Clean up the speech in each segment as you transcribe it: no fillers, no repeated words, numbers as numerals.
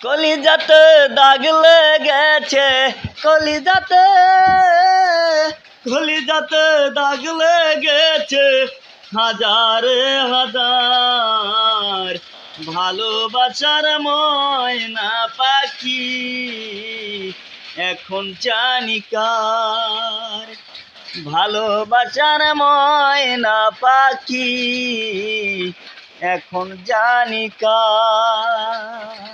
কলিজাতে দাগ লেগেছে, কলিজাতে কলিজাতে দাগ লেগেছে হাজারে হাজার। ভালোবাসার ময়না পাখি এখন জানি কার। ভালোবাসার ময়না পাখি এখন জানি কার।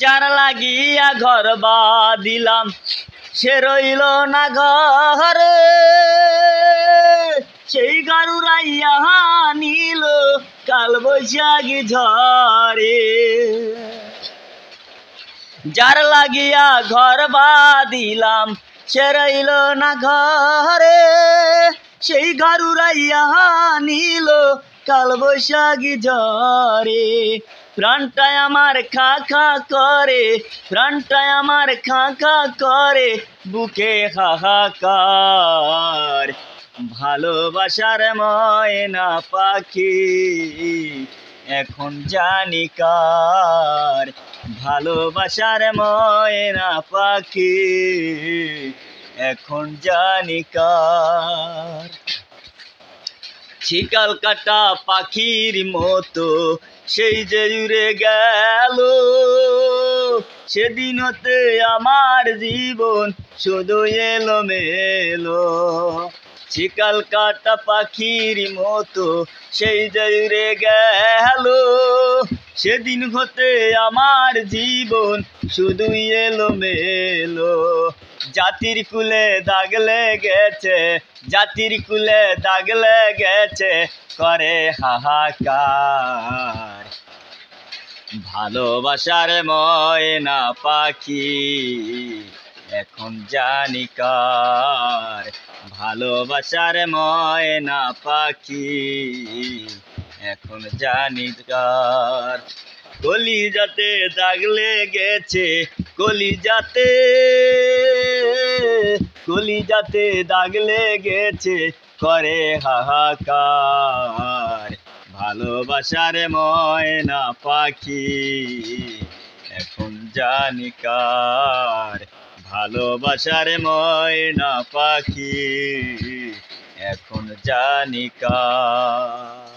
যার লাগিয়া ঘর বাঁধিলাম সে রইল না ঘরে, সেই ঘর উড়াইয়া নিল কাল বৈশাখী ঝড়ে। যার লাগিয়া ঘর বাঁধিলাম সে রইল না ঘরে, সেই ঘর উড়াইয়া নিল কাল বৈশাখী ঝড়ে। প্রাণটায় আমার খা খা করে, প্রাণটায় আমার খা খা করে, বুকে হাহাকার। ভালোবাসার ময়না পাখি এখন জানি কার। ভালোবাসার ময়না পাখি এখন জানি কার। শিকাল কাটা পাখির মতো সেই যে উড়ে গেল, সেদিন হতে আমার জীবন শুধু এলোমেলো। শিকাল কাটা পাখির মতো সেই যে উড়ে গেল, সেদিন হতে আমার জীবন শুধু এলোমেলো। জাতির কুলে দাগ লেগেছে, জাতির কুলে দাগ লেগেছে করে হাহাকার। ভালোবাসার ময়না পাখি এখন জানি কার। ভালোবাসার ময়না পাখি এখন জানি কার। কলিজাতে দাগ লেগেছে, কলিজাতে কলিজাতে দাগ লেগেছে করে হাহাকার। ভালোবাসার ময়না পাখি এখন জানি কার। ভালোবাসার ময়না পাখি এখন জানি কার।